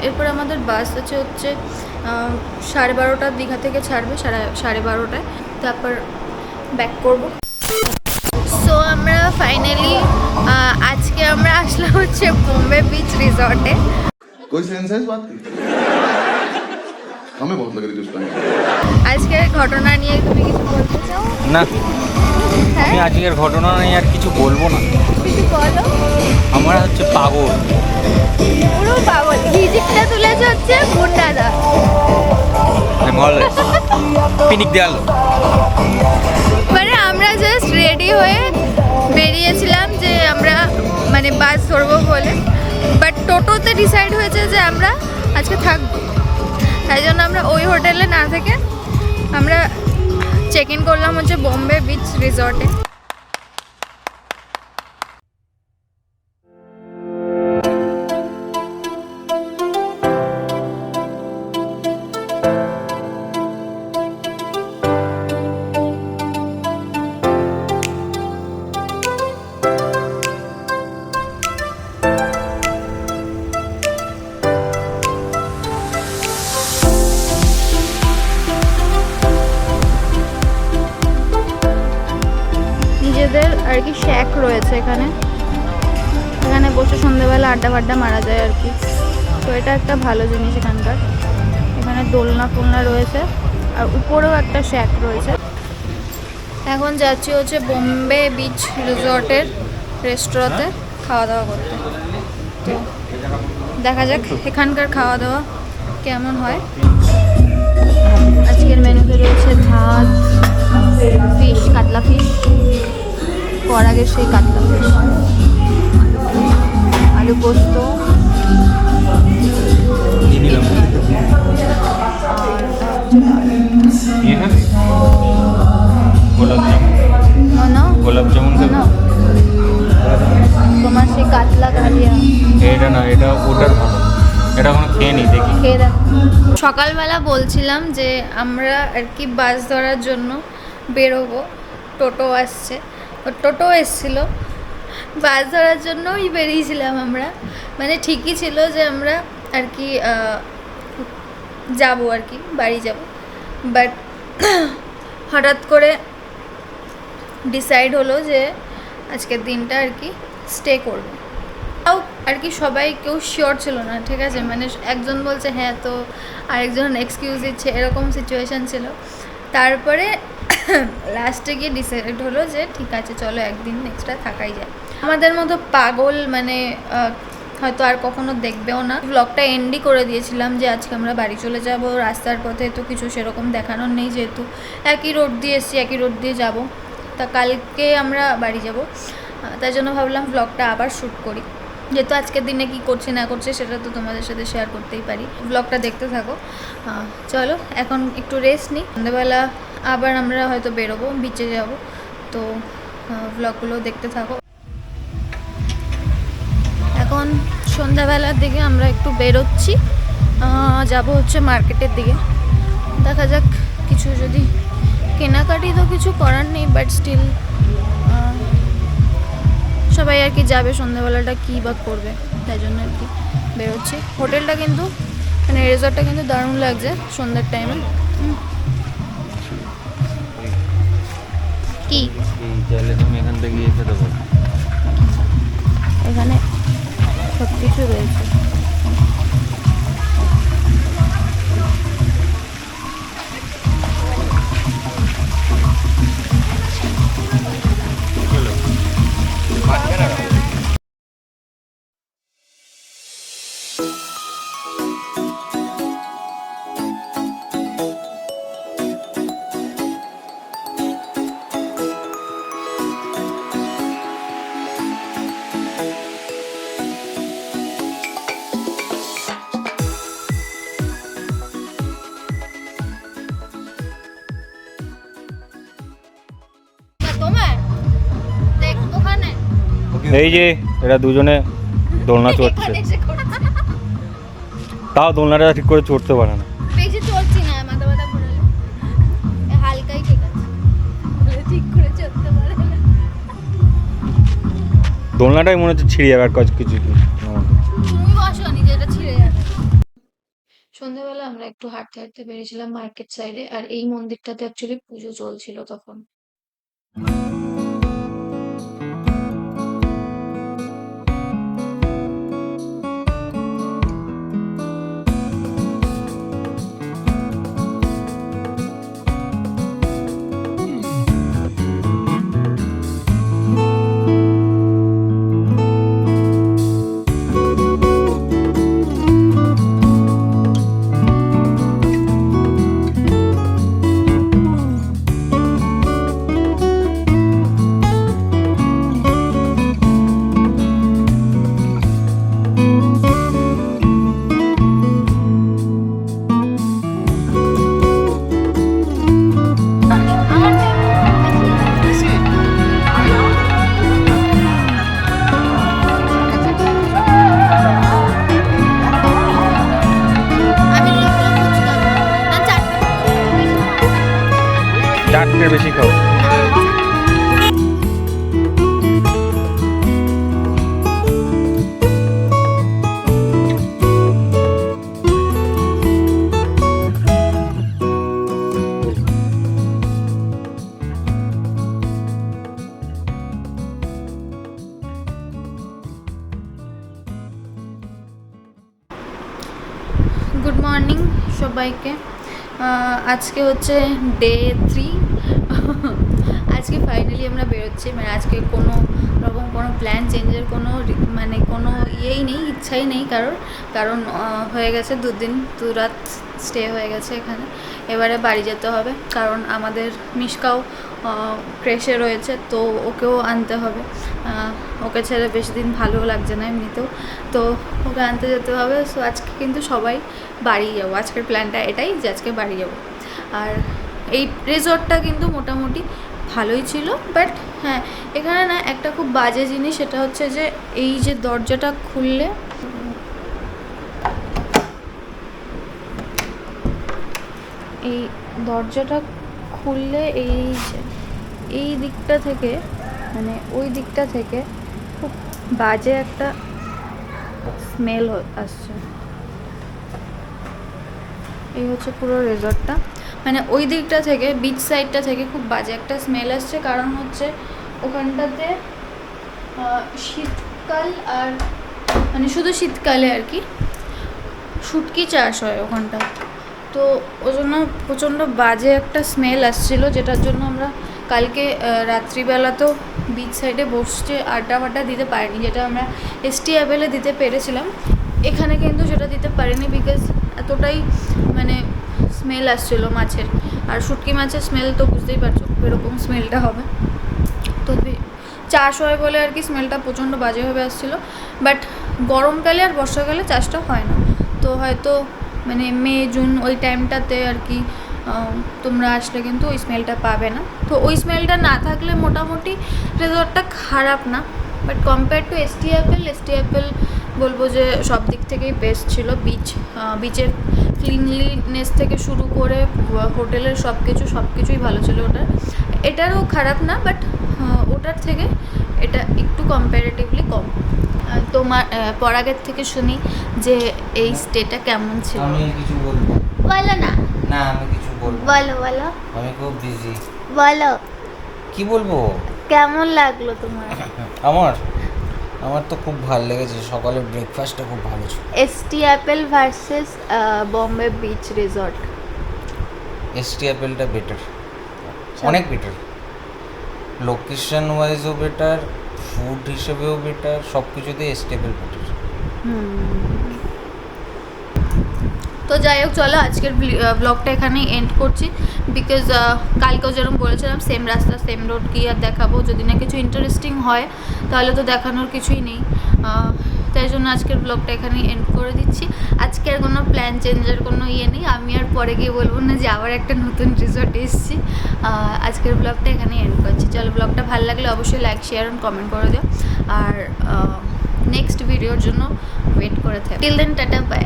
এরপর আমাদের বাস আছে হচ্ছে 12:30 দীঘা থেকে ছাড়বে 12:30টায়, তারপর ব্যাক করব। সো আমরা ফাইনালি আজকে আমরা আসলাম হচ্ছে বোম্বে বিচ রিসর্টে। कोई सेंस है इस बात की? हमें बहुत लग रही थी उस टाइम। আজকের ঘটনা নিয়ে তুমি কিছু বলতে চাও? না, হ্যাঁ, আমি আজকের ঘটনা নিয়ে আর কিছু বলবো না। কিছু বলো। আমরা হচ্ছে পাগল, পুরো পাগল। ভিজিটটা তুলেছে হচ্ছে গুন্ডাদা। পিনিক দেয়াল। মানে আমরা জাস্ট রেডি হয়ে বেরিয়েছিলাম যে আমরা মানে বাস ধরবো বলে, বাট টোটোতে ডিসাইড হয়েছে যে আমরা আজকে থাকবো। তাই জন্য আমরা ওই হোটেলে না থেকে আমরা চেক ইন করলাম হচ্ছে বোম্বে বিচ রিসর্টে। নিজেদের আর কি শ্যাক রয়েছে এখানে, এখানে বসে সন্ধ্যেবেলা আড্ডা ফাড্ডা মারা যায় আর কি। তো এটা একটা ভালো জিনিস এখানকার। এখানে দোলনা ফোলনা রয়েছে আর উপরেও একটা শ্যাক রয়েছে। এখন যাচ্ছি হচ্ছে বোম্বে বিচ রিসর্টের রেস্টুরেন্টে খাওয়া দাওয়া করতে। তো দেখা যাক এখানকার খাওয়া দাওয়া কেমন হয়। আজকের মেনুতে রয়েছে ভাত, ফিশ, কাতলা ফিশ, পরাগের সেই কাতলা ফিশ, আলু পোস্ত, গোলাপ জামুন তোমার সেই কাতলা কালিয়া। এটা না, এটা ওটার ভালো, এটা এখনো খেয়ে নি, দেখি খেয়ে দেখ। সকালবেলা বলছিলাম যে আমরা আর কি বাস ধরার জন্য বেরোবো, টোটো আসছে, টোটো এসেছিলো, বাস ধরার জন্যই বেরিয়েছিলাম আমরা। মানে ঠিকই ছিল যে আমরা আর কি যাবো আর কি, বাড়ি যাব, বাট হঠাৎ করে ডিসাইড হলো যে আজকের দিনটা আর কি স্টে করবো। তাও আর কি সবাই কেউ শিওর ছিল না, ঠিক আছে, মানে একজন বলছে হ্যাঁ, তো আরেকজন এক্সকিউজ দিচ্ছে, এরকম সিচুয়েশান ছিল। তারপরে লাস্টে গিয়ে ডিসাইড হলো যে ঠিক আছে চলো একদিন এক্সট্রা থাকাই যায়। আমাদের মতো পাগল মানে হয়তো আর কখনো দেখবেও না। ব্লগটা এন্ডই করে দিয়েছিলাম যে আজকে আমরা বাড়ি চলে যাব। রাস্তার পথে তো কিছু সেরকম দেখানোর নেই, যেহেতু একই রোড দিয়ে এসছি, একই রোড দিয়ে যাব। তা কালকে আমরা বাড়ি যাব, তাই জন্য ভাবলাম ব্লগটা আবার শ্যুট করি, যেহেতু আজকের দিনে কি করছি না করছে সেটা তো তোমাদের সাথে শেয়ার করতেই পারি। ব্লগটা দেখতে থাকো। চলো এখন একটু রেস্ট নিই, সন্ধ্যেবেলা আবার আমরা হয়তো বেরোবো, বিচে যাব, তো ব্লগগুলো দেখতে থাকো। এখন সন্ধ্যাবেলার দিকে আমরা একটু বেরোচ্ছি, যাব হচ্ছে মার্কেটের দিকে। দেখা যাক কিছু যদি কেনাকাটি, তো কিছু করার নেই, বাট স্টিল সবাই আর কি যাবে, সন্ধ্যাবেলাটা কী বা করবে, তাই জন্য আর কি বেরোচ্ছি। হোটেলটা কিন্তু মানে রিসর্টটা কিন্তু দারুণ লাগছে সন্ধ্যার টাইমে। কি চাইলে তুমি এখান থেকে গিয়ে খেতে পারো, এখানে সব কিছু রয়েছে। এই যে এরা দুজনে দোলনা চড়ছে, তাও দোলনাটা ঠিক করে চড়তে পারে না। বেশি চড়ছি না, মাথা ব্যথা ঘুরালে হালকাই ঠিক আছে, ঠিক করে চড়তে পারে না। দোলনাটাই মনে হচ্ছে ছিঁড়ে যাবে আর কিছু। তুমি বসো, নিজে এটা ছিঁড়ে যাবে। সন্ধ্যাবেলা আমরা একটু হাঁটতে হাঁটতে বেরিয়েছিলাম মার্কেট সাইডে, আর এই মন্দিরটাতে অ্যাকচুয়ালি পুজো চলছিল তখন। চারটের বেশি খাও। গুড মর্নিং সবাইকে। আজকে হচ্ছে ডে 3। আজকে ফাইনালি আমরা বেরোচ্ছি, মানে আজকে কোনো রকম কোনো প্ল্যান চেঞ্জের কোনো ইয়েই নেই, ইচ্ছাই নেই কারণ হয়ে গেছে 2 রাত স্টে হয়ে গেছে এখানে। এবারে বাড়ি যেতে হবে, কারণ আমাদের মিশকাও ক্রেশে রয়েছে, তো ওকেও আনতে হবে। ওকে ছেড়ে বেশি দিন ভালো লাগছে না এমনিতেও, তো ওকে আনতে যেতে হবে। সো আজকে কিন্তু সবাই বাড়ি যাবো, আজকের প্ল্যানটা এটাই যে আজকে বাড়ি যাবো। আর এই রিসর্টটা কিন্তু মোটামুটি ভালোই ছিল, বাট হ্যাঁ এখানে না একটা খুব বাজে জিনিস, সেটা হচ্ছে যে এই যে দরজাটা খুললে এই দিকটা থেকে, মানে ওই দিকটা থেকে খুব বাজে একটা স্মেল আসছে। এই হচ্ছে পুরো রিসর্টটা, মানে ওই দিকটা থেকে, বিচ সাইডটা থেকে খুব বাজে একটা স্মেল আসছে। কারণ হচ্ছে ওখানটাতে শীতকাল আর মানে শুধু শীতকালে আর কি শুটকি চাষ হয় ওখানটা, তো ওই জন্য প্রচণ্ড বাজে একটা স্মেল আসছিলো, যেটার জন্য আমরা কালকে রাত্রিবেলাতেও বিচ সাইডে বসে আড্ডা দিতে পারিনি, যেটা আমরা এসটি অ্যাভেলে দিতে পেরেছিলাম। এখানে কিন্তু সেটা দিতে পারিনি, বিকজ এতটাই মানে স্মেল আসছিলো মাছের, আর শুটকি মাছের স্মেল তো বুঝতেই পারছো এরকম স্মেলটা হবে। তো চাষ হয় বলে আর কি স্মেলটা প্রচণ্ড বাজেভাবে আসছিলো। বাট গরমকালে আর বর্ষাকালে চাষটা হয় না, তো হয়তো মানে মে জুন ওই টাইমটাতে আর কি তোমরা আসলে কিন্তু ওই স্মেলটা পাবে না। তো ওই স্মেলটা না থাকলে মোটামুটি রিসর্টটা খারাপ না, but compare to ST Apple বলবো যে সব দিক থেকেই বেস্ট ছিল। বিচের ক্লিনলিনেস থেকে শুরু করে হোটেলের সব কিছুই ভালো ছিল ওটার। এটারও খারাপ না, বাট ওটার থেকে এটা একটু কম্পারেটিভলি কম। তোমার পরাগের থেকে শুনি যে এই স্টেটা কেমন ছিল। আমি কিছু বলবো? বলো না। না আমি কিছু বলবো। বলো আমি খুব বিজি। বলো কি বলবো? কেমন লাগলো তোমার? আমার তো খুব ভালো লেগেছে, সকালের ব্রেকফাস্টটা খুব ভালো ছিল। ST Apple versus Bombay beach resort. ST অ্যাপেলটা বেটার, অনেক বেটার, লোকেশন ওয়াইজও বেটার, ফুড হিসেবেও বেটার, সব কিছুতেই এসটি অ্যাপেল বেটার। তো যাই হোক, চলো আজকের ব্লগটা এখানেই এন্ড করছি, বিকজ কালকেও যেরকম বলেছিলাম সেম রাস্তা সেম রোড কি আর দেখাবো, যদি না কিছু ইন্টারেস্টিং হয় তাহলে তো দেখানোর কিছুই নেই। তাই জন্য আজকের ব্লগটা এখানেই এন্ড করে দিচ্ছি। আজকের কোনো প্ল্যান চেঞ্জের কোনো ইয়ে নেই, আমি আর পরে গিয়ে বলবো না যে আবার একটা নতুন রিসর্টে এসেছি। আজকের ব্লগটা এখানেই এন্ড করছি। চলো, ব্লগটা ভালো লাগলে অবশ্যই লাইক শেয়ার অ্যান্ড কমেন্ট করে দিও, আর নেক্সট ভিডিওর জন্য ওয়েট করে থাকি। Till then tata, by.